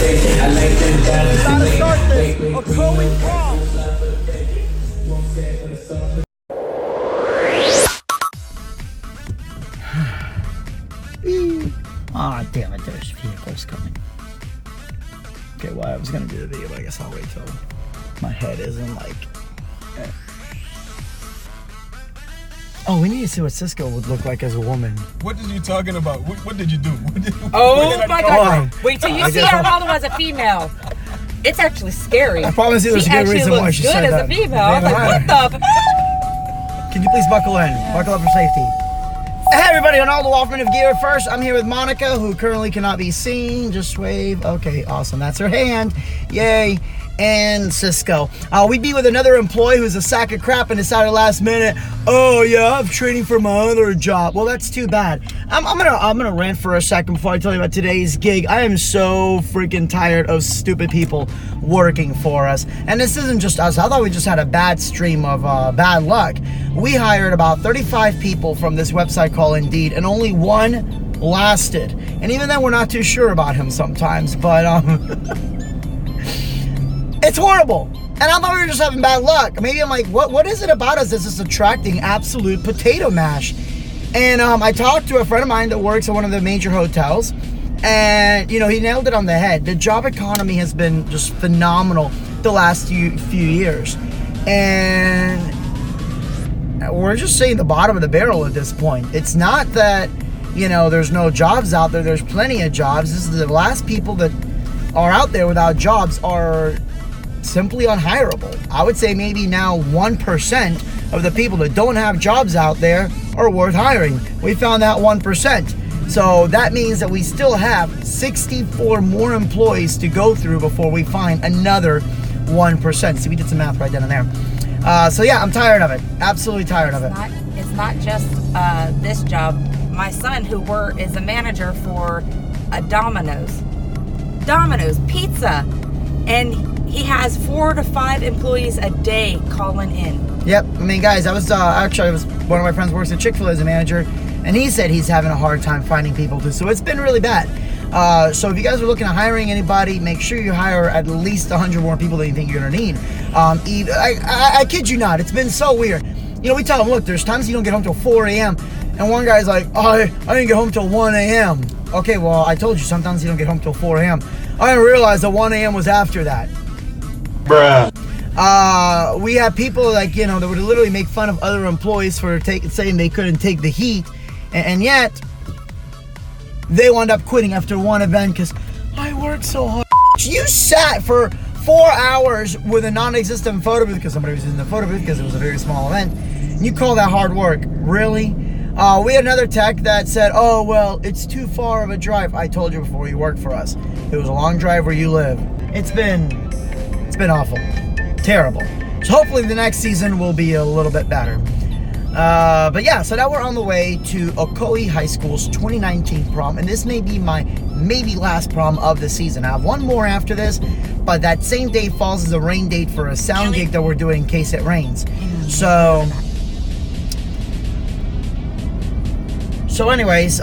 Gotta start this. A growing prom. Ah, damn it, there's vehicles coming. Okay, well, I was gonna do the video, but I guess I'll wait till my head isn't like... Oh, we need to see what Cisco would look like as a woman. What are you talking about? What did you do? Oh my God! Wait till you see Arnaldo as a female. It's actually scary. I promise you there's a good reason why she said that. She actually looks good as a female. I was like, what the? Can you please buckle in? Yes. Buckle up for safety. Hey everybody, Arnaldo Wolfman of Gear First. I'm here with Monica, who currently cannot be seen. Just wave. Okay, awesome. That's her hand. Yay. And Cisco. We'd be with another employee who's a sack of crap and decided last minute, oh yeah, I'm training for my other job. Well, that's too bad. I'm gonna rant for a second before I tell you about today's gig. I am so freaking tired of stupid people working for us. And this isn't just us. I thought we just had a bad stream of bad luck. We hired about 35 people from this website called Indeed, and only one lasted. And even then, we're not too sure about him sometimes, but it's horrible. And I thought we were just having bad luck. Maybe I'm like, what is it about us that's just attracting absolute potato mash? And I talked to a friend of mine that works at one of the major hotels, and you know, he nailed it on the head. The job economy has been just phenomenal the last few years, and we're just seeing the bottom of the barrel at this point. It's not that, you know, there's no jobs out there. There's plenty of jobs. This is the last people that are out there without jobs are simply unhireable. I would say maybe now 1% of the people that don't have jobs out there are worth hiring. We found that 1%. So that means that we still have 64 more employees to go through before we find another 1%. See, we did some math right then and there. So yeah, I'm tired of it. Absolutely tired of it. It's not just this job. My son, who is a manager for a Domino's Pizza, and he has 4 to 5 employees a day calling in. Yep. I mean, guys, actually, one of my friends works at Chick-fil-A as a manager, and he said he's having a hard time finding people too. So it's been really bad. So if you guys are looking at hiring anybody, make sure you hire at least 100 more people than you think you're gonna need. I kid you not, it's been so weird. You know, we tell them, look, there's times you don't get home till 4 a.m. And one guy's like, oh, I didn't get home till 1 a.m. Okay, well, I told you sometimes you don't get home till 4 a.m. I didn't realize that 1 a.m. was after that. Bruh. We have people like, you know, that would literally make fun of other employees for saying they couldn't take the heat, and yet they wound up quitting after one event because I worked so hard. You sat for 4 hours with a non-existent photo booth because somebody was using the photo booth because it was a very small event, and you call that hard work? Really? We had another tech that said, oh, well, it's too far of a drive. I told you before you worked for us. It was a long drive where you live. It's been awful. Terrible. So hopefully the next season will be a little bit better. But yeah, so now we're on the way to Ocoee High School's 2019 prom, and this may be my maybe last prom of the season. I have one more after this, but that same day falls as a rain date for a sound gig that we're doing in case it rains. So anyways,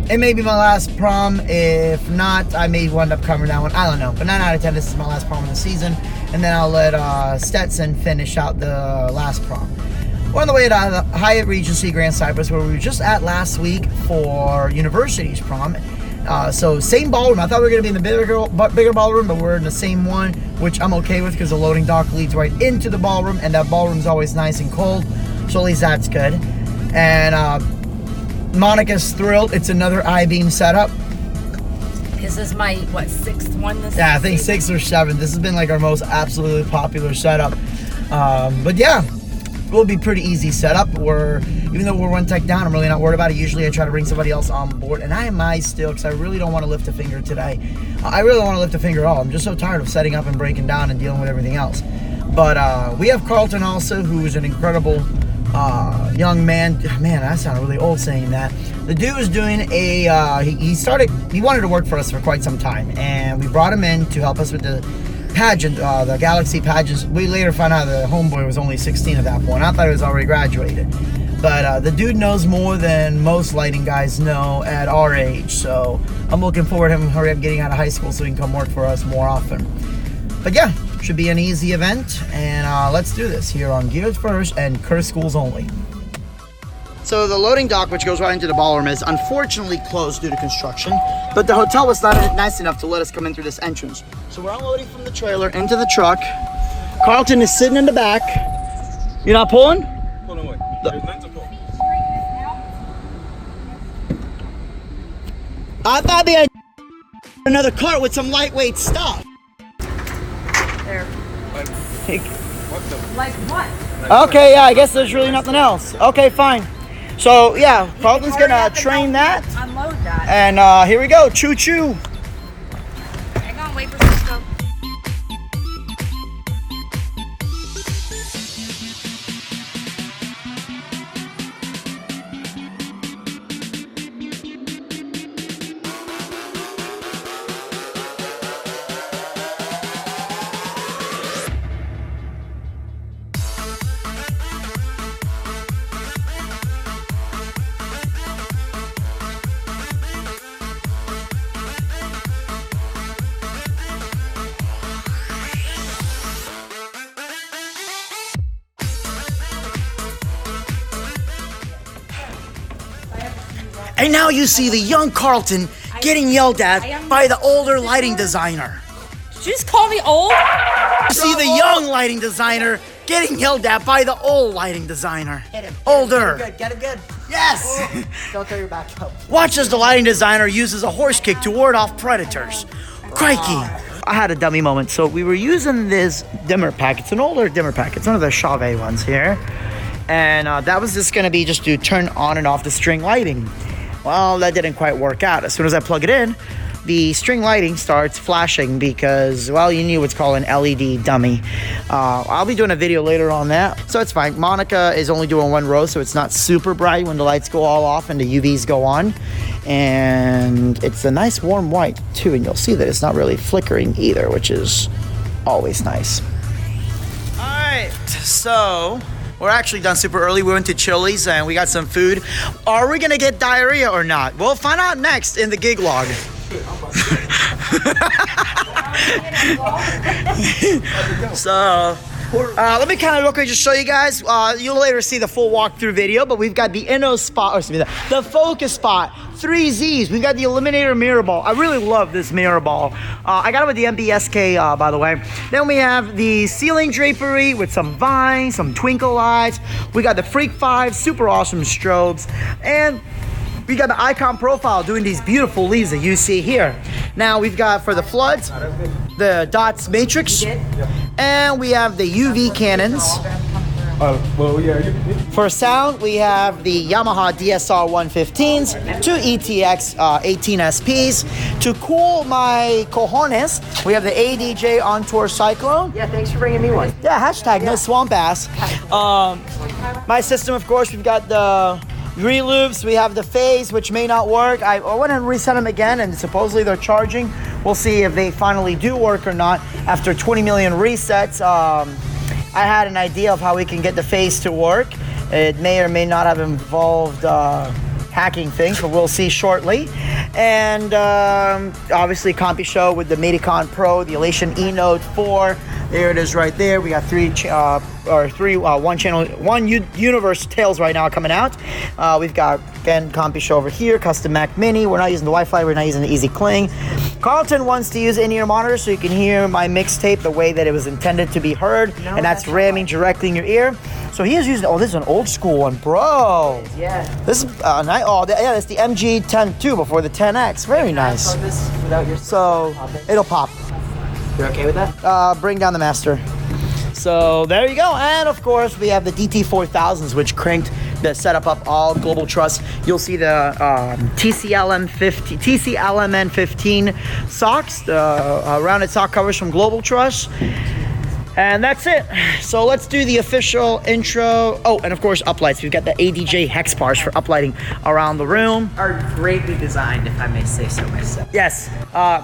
it may be my last prom. If not, I may wind up covering that one. I don't know. But 9 out of 10, this is my last prom of the season. And then I'll let Stetson finish out the last prom. We're on the way to the Hyatt Regency Grand Cypress, where we were just at last week for University's prom. So same ballroom. I thought we were going to be in the bigger ballroom, but we're in the same one, which I'm okay with because the loading dock leads right into the ballroom, and that ballroom's always nice and cold. So at least that's good. And Monica's thrilled. It's another I-beam setup. This is my, what, 6th one this Yeah, I think 6 or 7. This has been like our most absolutely popular setup. But yeah, it will be pretty easy setup. Even though we're one tech down, I'm really not worried about it. Usually I try to bring somebody else on board, and I might still, because I really don't want to lift a finger today. I really don't want to lift a finger at all. I'm just so tired of setting up and breaking down and dealing with everything else. But we have Carlton also, who is an incredible young man. Man, that sounded really old saying that. The dude was doing he wanted to work for us for quite some time, and we brought him in to help us with the pageant, the Galaxy pageants. We later found out the homeboy was only 16 at that point. I thought he was already graduated. But the dude knows more than most lighting guys know at our age. So I'm looking forward to him hurry up getting out of high school so he can come work for us more often. But yeah, should be an easy event. And let's do this here on Gears First and Curse Schools Only. So the loading dock, which goes right into the ballroom, is unfortunately closed due to construction. But the hotel was not nice enough to let us come in through this entrance. So we're unloading from the trailer into the truck. Carlton is sitting in the back. You're not pulling? Hold on, wait. There's none to pull. I thought they had another cart with some lightweight stuff. There. Like, what the? Like what? Okay, yeah, I guess there's really nothing else. Okay, fine. So yeah, Carlton's gonna train that. Unload that. And here we go, choo choo. Hang on, wait for Cisco. And now you see the young Carlton getting yelled at by the older lighting designer. Did you just call me old? You see the young lighting designer getting yelled at by the old lighting designer. Hit him. Older. Get him good. Yes! Don't throw your back up. Watch as the lighting designer uses a horse kick to ward off predators. Crikey. I had a dummy moment. So we were using this dimmer pack. It's an older dimmer pack. It's one of the Chauvet ones here. And that was just going to be just to turn on and off the string lighting. Well, that didn't quite work out. As soon as I plug it in, the string lighting starts flashing because, well, you knew what's called an LED dummy. I'll be doing a video later on that, so it's fine. Monica is only doing one row, so it's not super bright when the lights go all off and the UVs go on. And it's a nice warm white, too, and you'll see that it's not really flickering either, which is always nice. All right, so we're actually done super early. We went to Chili's and we got some food. Are we gonna get diarrhea or not? We'll find out next in the gig log. So, let me kind of real quick just show you guys. You'll later see the full walkthrough video, but we've got the Inno spot, or excuse me, the focus spot, 3 Z's. We've got the Eliminator mirror ball. I really love this mirror ball. I got it with the MBSK, by the way. Then we have the ceiling drapery with some vines, some twinkle lights. We got the Freak 5, super awesome strobes. And we got the icon profile doing these beautiful leaves that you see here. Now we've got for the floods, the dots matrix, and we have the UV cannons. Well, yeah. For sound, we have the Yamaha DSR 115s, 2 ETX 18 SPs. To cool my cojones, we have the ADJ On Tour Cyclone. Yeah, thanks for bringing me one. Yeah, hashtag no swamp ass. My system, of course, we've got the reloops, we have the phase, which may not work. I went and reset them again, and supposedly they're charging. We'll see if they finally do work or not after 20 million resets. I had an idea of how we can get the phase to work. It may or may not have involved hacking things, but we'll see shortly. And obviously CompuShow with the Medicon Pro, the Elation E-Note 4. There it is right there. We got one universe tails right now coming out. We've got, again, CompuShow over here, custom Mac Mini. We're not using the Wi-Fi, we're not using the Easy Cling. Carlton wants to use in-ear monitor so you can hear my mixtape the way that it was intended to be heard, and that's ramming directly in your ear. So he is using, oh, this is an old school one, bro. Yeah. This is nice. Oh, yeah, that's the MG10 before the 10X. Very nice. This without your So it'll pop. You're okay with that? Bring down the master. So there you go. And of course, we have the DT4000s, which cranked the setup up all Global Trust. You'll see the TCLMN15 socks, the rounded sock covers from Global Trust. And that's it. So let's do the official intro. Oh, and of course, uplights. We've got the ADJ hex bars for uplighting around the room. Are greatly designed, if I may say so myself. Yes.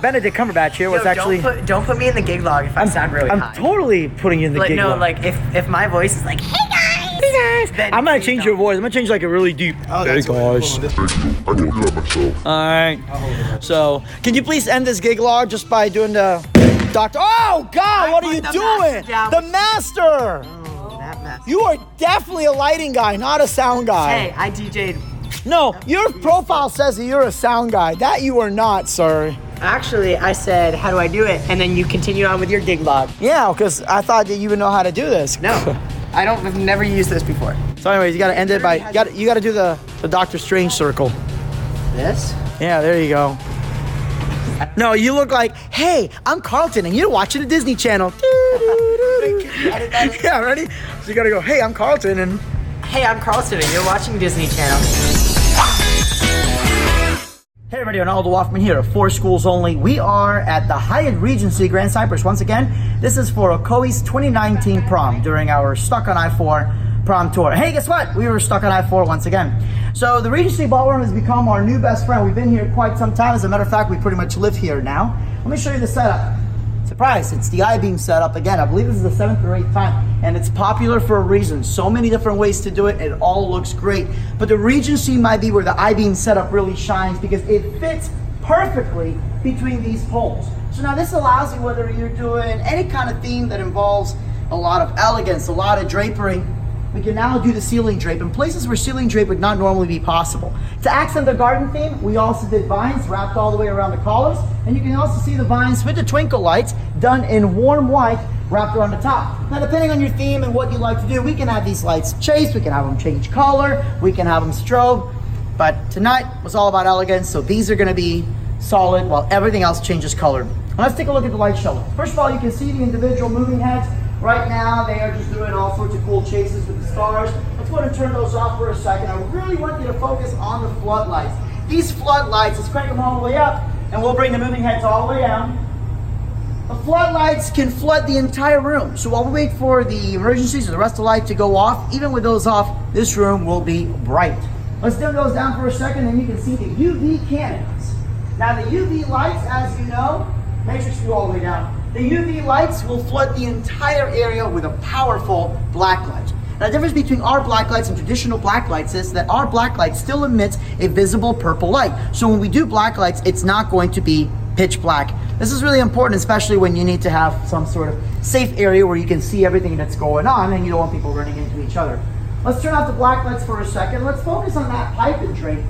Benedict Cumberbatch here was actually... Don't put me in the gig log if I sound really high. I'm totally putting you in the gig log. Like if my voice is like, hey guys! guys. Then I'm gonna please change don't. your voice. I'm gonna change like a really deep. Hey guys. All right. So, can you please end this gig log just by doing the doctor? Oh God, what are you put the doing? master down. The master. Oh, that mess. You are definitely a lighting guy, not a sound guy. Hey, I DJ'd. No, your profile says that you're a sound guy. That you are not, sir. Actually, I said, how do I do it? And then you continued on with your gig log. Yeah, because I thought that you would know how to do this. No, I've never used this before. So anyways, you gotta end it by, you gotta do the Doctor Strange circle. This? Yeah, there you go. No, you look like, hey, I'm Carlton and you're watching the Disney Channel. Yeah, ready? So you gotta go, hey, I'm Carlton and... Hey, I'm Carlton and you're watching Disney Channel. Hey everybody, Arnaldo Woffman here, 4 Schools Only. We are at the Hyatt Regency Grand Cypress. Once again, this is for Okoe's 2019 prom during our Stuck on I-4 prom tour. Hey, guess what? We were stuck on I-4 once again. So the Regency Ballroom has become our new best friend. We've been here quite some time. As a matter of fact, we pretty much live here now. Let me show you the setup. Surprise, it's the I-beam setup again. I believe this is the 7th or 8th time, and it's popular for a reason. So many different ways to do it. It all looks great. But the Regency might be where the I-beam setup really shines because it fits perfectly between these poles. So now this allows you, whether you're doing any kind of theme that involves a lot of elegance, a lot of drapery, we can now do the ceiling drape in places where ceiling drape would not normally be possible. To accent the garden theme, we also did vines wrapped all the way around the collars, and you can also see the vines with the twinkle lights done in warm white wrapped around the top. Now, depending on your theme and what you like to do, we can have these lights chase, we can have them change color, we can have them strobe, but tonight was all about elegance, so these are gonna be solid while everything else changes color. Now, let's take a look at the light show. First of all, you can see the individual moving heads. Right now, they are just doing all sorts of cool chases with the stars. Let's go ahead and turn those off for a second. I really want you to focus on the floodlights. These floodlights, let's crank them all the way up, and we'll bring the moving heads all the way down. The floodlights can flood the entire room. So while we wait for the emergencies or the rest of the light to go off, even with those off, this room will be bright. Let's dim those down for a second, and you can see the UV cannons. Now the UV lights, as you know, matrix view all the way down. The UV lights will flood the entire area with a powerful black light. Now, the difference between our black lights and traditional black lights is that our black light still emits a visible purple light. So when we do black lights, it's not going to be pitch black. This is really important, especially when you need to have some sort of safe area where you can see everything that's going on and you don't want people running into each other. Let's turn off the black lights for a second. Let's focus on that pipe and drape.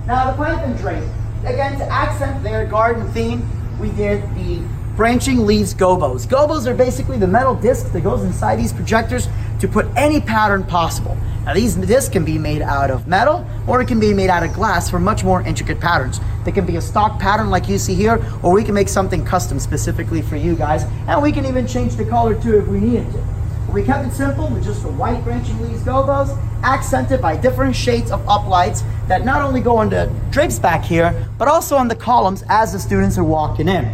Now, the pipe and drape, again, to accent their garden theme, we did the branching leaves gobos. Gobos are basically the metal disc that goes inside these projectors to put any pattern possible. Now these discs can be made out of metal or it can be made out of glass for much more intricate patterns. They can be a stock pattern like you see here, or we can make something custom specifically for you guys, and we can even change the color too if we needed to. But we kept it simple with just the white branching leaves gobos, accented by different shades of uplights that not only go on the drapes back here, but also on the columns as the students are walking in.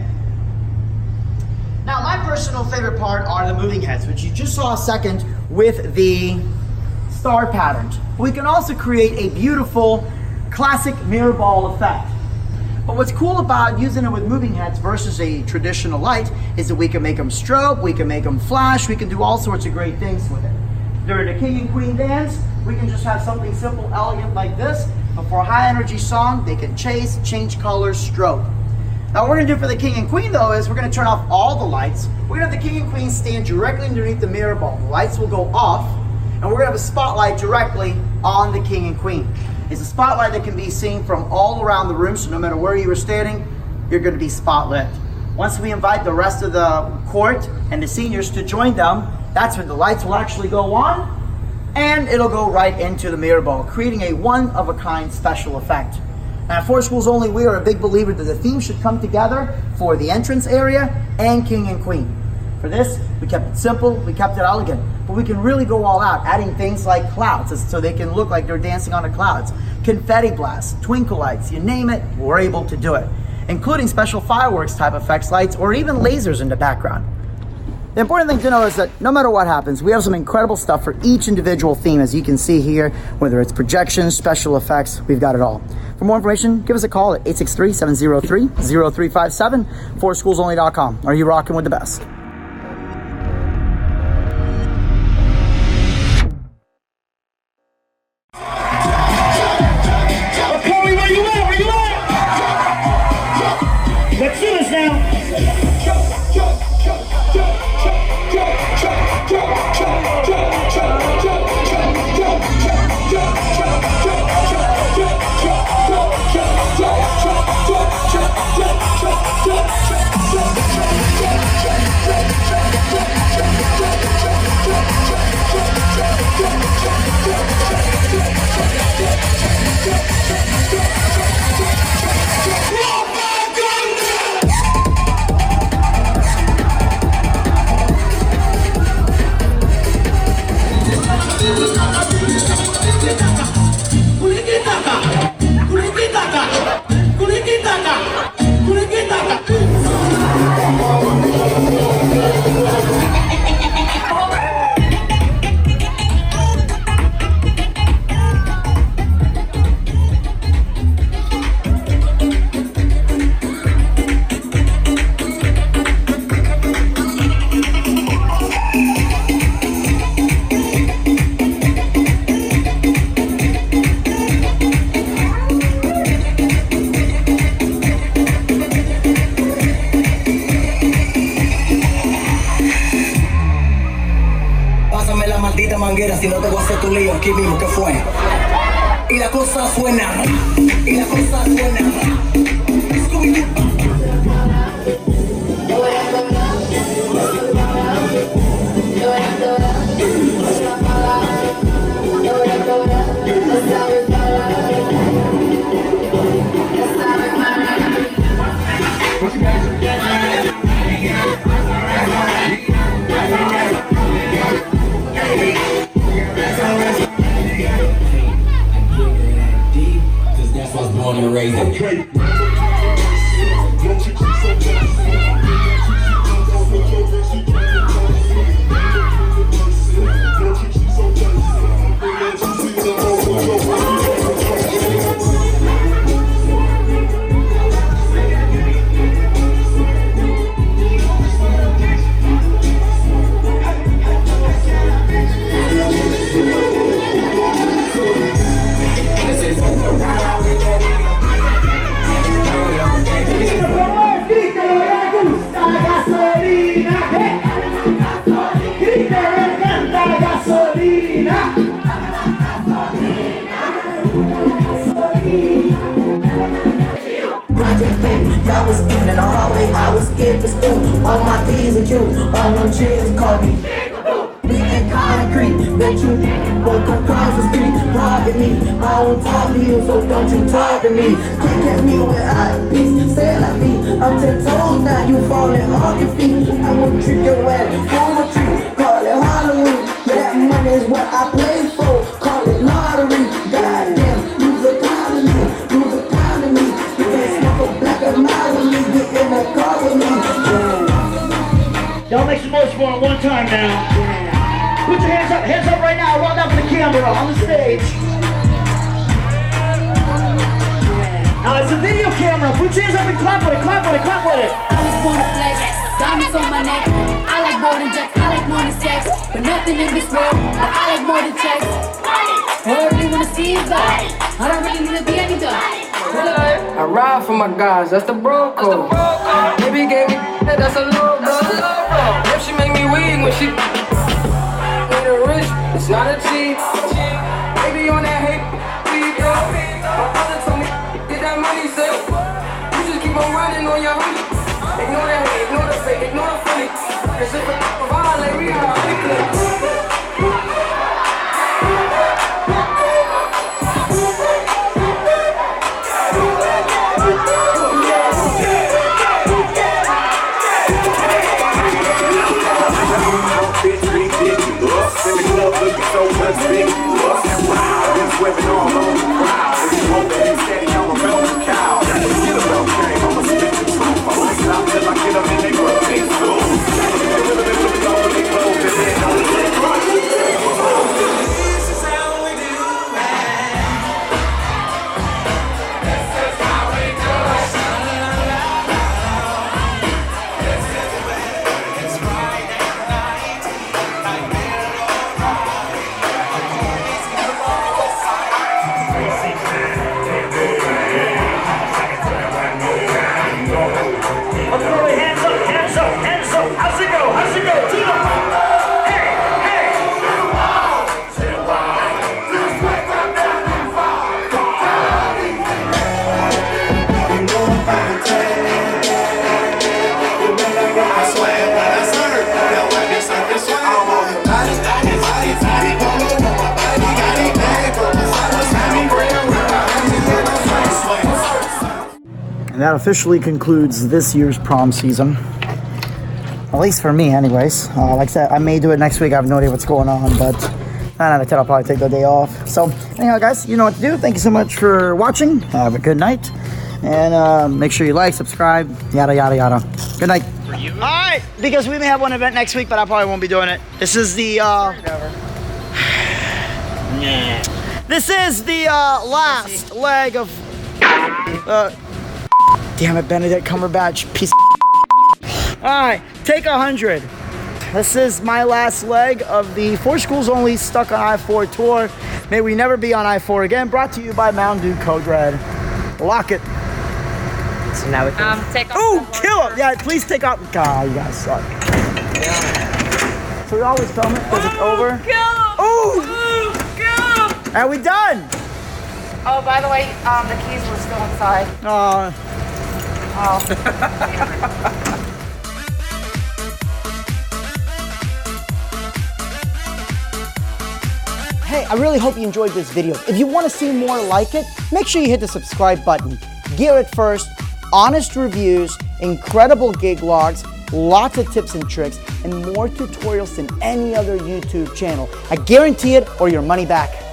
Now, my personal favorite part are the moving heads, which you just saw a second with the star patterns. We can also create a beautiful classic mirror ball effect. But what's cool about using it with moving heads versus a traditional light is that we can make them strobe, we can make them flash, we can do all sorts of great things with it. During the King and Queen dance, we can just have something simple, elegant like this, but for a high energy song, they can chase, change colors, strobe. Now what we're gonna do for the King and Queen though is we're gonna turn off all the lights. We're gonna have the King and Queen stand directly underneath the mirror ball. The lights will go off, and we're gonna have a spotlight directly on the King and Queen. It's a spotlight that can be seen from all around the room, so no matter where you were standing, you're gonna be spotlit. Once we invite the rest of the court and the seniors to join them, that's when the lights will actually go on, and it'll go right into the mirror ball, creating a one-of-a-kind special effect. Now, at 4 Schools Only, we are a big believer that the theme should come together for the entrance area and King and Queen. For this, we kept it simple, we kept it elegant, but we can really go all out, adding things like clouds so they can look like they're dancing on the clouds, confetti blasts, twinkle lights, you name it, we're able to do it, including special fireworks type effects lights or even lasers in the background. The important thing to know is that no matter what happens, we have some incredible stuff for each individual theme, as you can see here, whether it's projections, special effects, we've got it all. For more information, give us a call at 863-703-0357, 4schoolsonly.com. Are you rocking with the best? manguera, si no te voy a hacer tu lío, aquí mismo, ¿qué fue? Y la cosa suena, y la cosa suena. That's what's born and raised. I was in the hallway, I was scared to school. All my P's and Q's, all them chills called me. We ain't concrete, bet you walk across the street, robbing me. I don't talk to you, so don't you talk to me. Can't catch me with eye peace, say like me. I'm 10 toes now, you falling off your feet. I won't treat your ass, pull a tree, call it Halloween. That money is what I play for, call it lottery. Goddamn, use a pound of me, use a pound of me. You can't smoke a black and mild with me, get in the car with me. Y'all make some noise for it one time now. Put your hands up right now, roll down for the camera on the stage. Now it's a video camera, put your hands up and clap with it, clap with it, clap with it. I was born to flex, diamonds on my neck. I like more than jets, I like more than sex. But nothing in this world, but I like more than checks. All I really wanna see is God. I don't really need to be any dog. I ride for my guys, that's the bro code. Baby gave me that's a low blow. If she make me weak when she need a rich, it's not a cheat. Baby on that hate, we go. My brother told me, get that money, say. You just keep on running on your honey. Ignore that hate, ignore the fake, ignore the funny. Cause if I violate, we got a clip. So much big look and wow, this webinar on the crowd. If you hope that he's standing on a velvet cow, get a belt game, I'ma spit the truth. I'ma stop till I get them in they birthday school. This is how we do it. This is how we do it. This is the way it's Friday night. Like we're alright. How's it go? How's it go? To the hey, hey. I swear when I serve, they'll let me serve this way. I'm on the body, body, polo, on my body, got it bad, but I was having real, And that officially concludes this year's prom season. At least for me, anyways. Like I said, I may do it next week. I have no idea what's going on, but 9 out of 10, I'll probably take the day off. So, anyhow, guys, you know what to do. Thank you so much for watching. Have a good night. And make sure you like, subscribe, yada, yada, yada. Good night. All right, because we may have one event next week, but I probably won't be doing it. This is the, This is the last leg of, damn it, Benedict Cumberbatch, piece of. All right, take 100. This is my last leg of the 4 Schools Only Stuck on I-4 tour. May we never be on I-4 again. Brought to you by Mountain Dew Code Red. Lock it. So now we can Take off. Ooh, kill it. Yeah, please take off. God, you guys suck. So we always film it because it's over. Kill him. Ooh. Are we done? Oh, by the way, the keys were still inside. Oh. Hey, I really hope you enjoyed this video. If you want to see more like it, make sure you hit the subscribe button. Gear It First, honest reviews, incredible gig logs, lots of tips and tricks, and more tutorials than any other YouTube channel. I guarantee it or your money back.